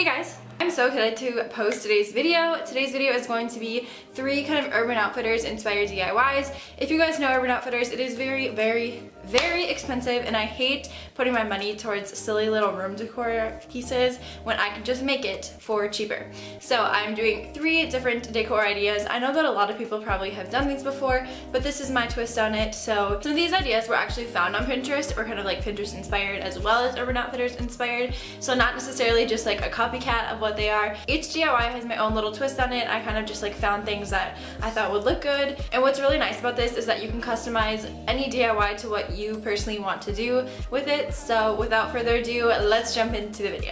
Hey guys! I'm so excited to post today's video. Today's video is going to be 3 kind of Urban Outfitters inspired DIYs. If you guys know Urban Outfitters, it is very expensive, and I hate putting my money towards silly little room decor pieces when I can just make it for cheaper. So I'm doing 3 different decor ideas. I know that a lot of people probably have done these before, but this is my twist on it. So some of these ideas were actually found on Pinterest, or kind of like Pinterest inspired as well as Urban Outfitters inspired. So not necessarily just like a copycat of what they are. Each DIY has my own little twist on it. I kind of just like found things that I thought would look good. And what's really nice about this is that you can customize any DIY to what you personally want to do with it. So without further ado, let's jump into the video.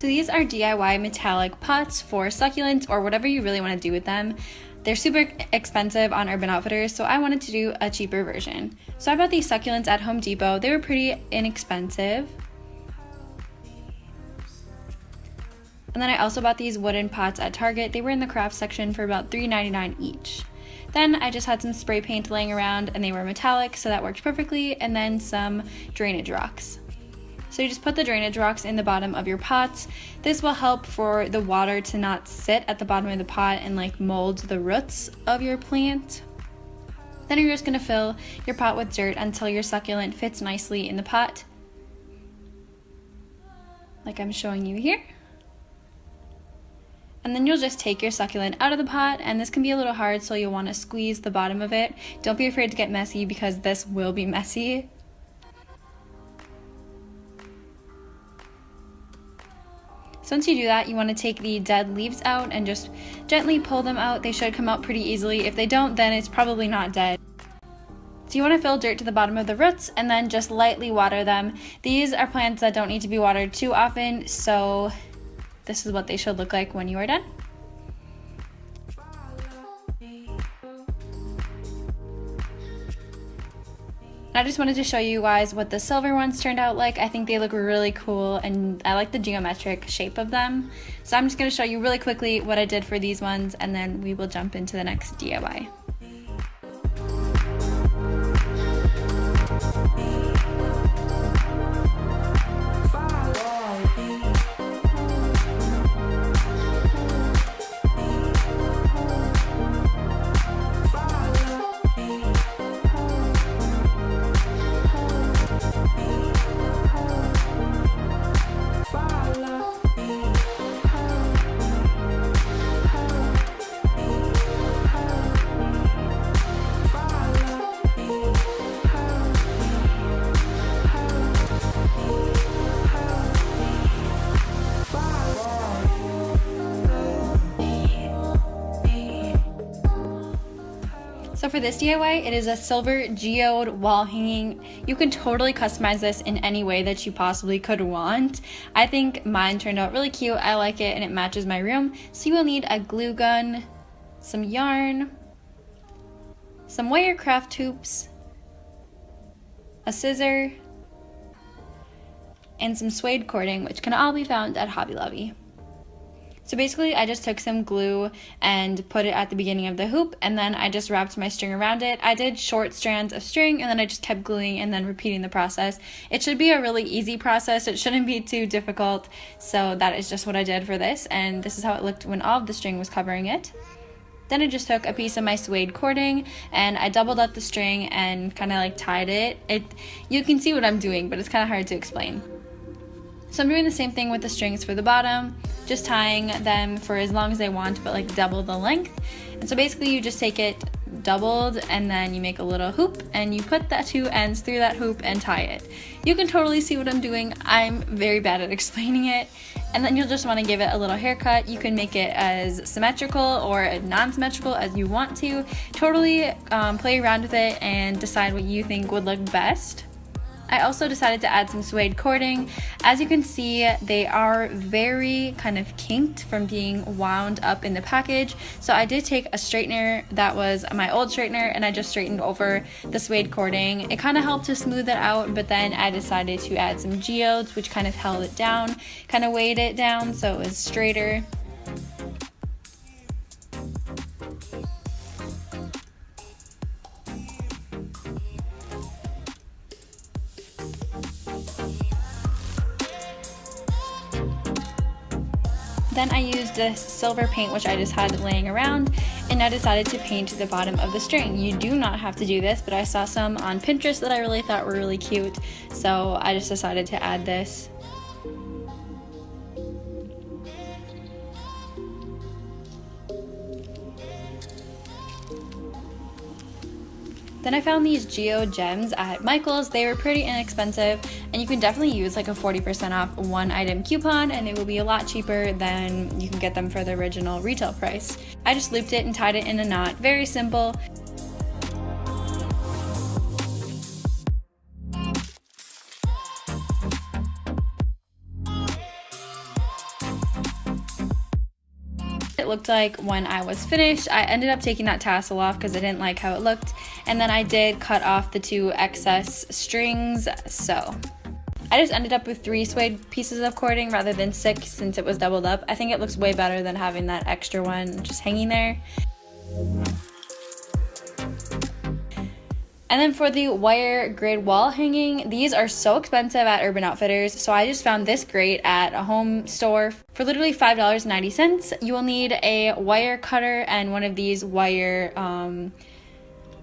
So these are DIY metallic pots for succulents or whatever you really want to do with them. They're super expensive on Urban Outfitters, so I wanted to do a cheaper version. So I bought these succulents at Home Depot. They were pretty inexpensive. And then I also bought these wooden pots at Target. They were in the craft section for about $3.99 each. Then I just had some spray paint laying around, and they were metallic, so that worked perfectly, and then some drainage rocks. So you just put the drainage rocks in the bottom of your pots. This will help for the water to not sit at the bottom of the pot and like mold the roots of your plant. Then you're just gonna fill your pot with dirt until your succulent fits nicely in the pot, like I'm showing you here. And then you'll just take your succulent out of the pot, and this can be a little hard, so you'll want to squeeze the bottom of it. Don't be afraid to get messy, because this will be messy. So once you do that, you want to take the dead leaves out and just gently pull them out. They should come out pretty easily. If they don't, then it's probably not dead. So you want to fill dirt to the bottom of the roots and then just lightly water them. These are plants that don't need to be watered too often, so this is what they should look like when you are done. I just wanted to show you guys what the silver ones turned out like. I think they look really cool, and I like the geometric shape of them. So I'm just going to show you really quickly what I did for these ones, and then we will jump into the next DIY. So for this DIY, it is a silver geode wall hanging. You can totally customize this in any way that you possibly could want. I think mine turned out really cute. I like it, and it matches my room. So you will need a glue gun, some yarn, some wire craft hoops, a scissor, and some suede cording, which can all be found at Hobby Lobby. So basically, I just took some glue and put it at the beginning of the hoop, and then I just wrapped my string around it. I did short strands of string, and then I just kept gluing and then repeating the process. It should be a really easy process. It shouldn't be too difficult. So that is just what I did for this, and this is how it looked when all of the string was covering it. Then I just took a piece of my suede cording, and I doubled up the string and kind of like tied it. You can see what I'm doing, but it's kind of hard to explain. So I'm doing the same thing with the strings for the bottom, just tying them for as long as they want, but like double the length. And so basically you just take it doubled, and then you make a little hoop, and you put the 2 ends through that hoop and tie it. You can totally see what I'm doing. I'm very bad at explaining it. And then you'll just want to give it a little haircut. You can make it as symmetrical or non-symmetrical as you want to. Totally play around with it and decide what you think would look best. I also decided to add some suede cording. As you can see, they are very kind of kinked from being wound up in the package. So I did take a straightener that was my old straightener, and I just straightened over the suede cording. It kind of helped to smooth it out, but then I decided to add some geodes, which kind of held it down, kind of weighed it down so it was straighter. Then I used this silver paint, which I just had laying around, and I decided to paint the bottom of the string. You do not have to do this, but I saw some on Pinterest that I really thought were really cute, so I just decided to add this. Then I found these Geode gems at Michael's. They were pretty inexpensive, and you can definitely use like a 40% off one item coupon, and it will be a lot cheaper than you can get them for the original retail price. I just looped it and tied it in a knot. Very simple. It looked like when I was finished. I ended up taking that tassel off because I didn't like how it looked, and then I did cut off the 2 excess strings, so I just ended up with 3 suede pieces of cording rather than 6 since it was doubled up. I think it looks way better than having that extra one just hanging there. And then for the wire grid wall hanging, these are so expensive at Urban Outfitters, so I just found this grate at a home store for literally $5.90. You will need a wire cutter and one of these wire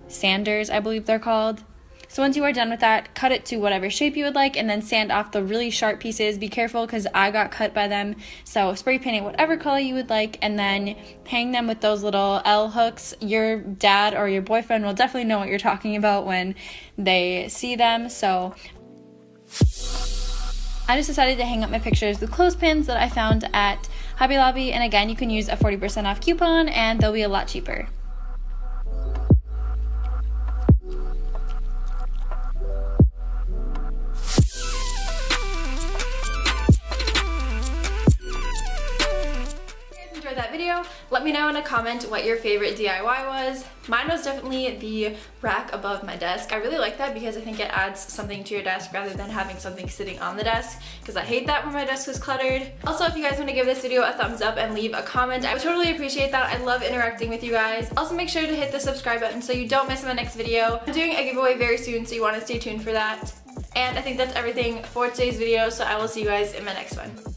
sanders, I believe they're called. So once you are done with that, cut it to whatever shape you would like and then sand off the really sharp pieces. Be careful because I got cut by them. So spray paint it whatever color you would like and then hang them with those little L hooks. Your dad or your boyfriend will definitely know what you're talking about when they see them. So I just decided to hang up my pictures with clothespins that I found at Hobby Lobby. And again, you can use a 40% off coupon and they'll be a lot cheaper. That video, let me know in a comment what your favorite DIY was. Mine was definitely the rack above my desk. I really like that because I think it adds something to your desk rather than having something sitting on the desk, because I hate that when my desk is cluttered. Also, if you guys want to give this video a thumbs up and leave a comment, I would totally appreciate that. I love interacting with you guys. Also, make sure to hit the subscribe button so you don't miss my next video. I'm doing a giveaway very soon, so you want to stay tuned for that. And I think that's everything for today's video, so I will see you guys in my next one.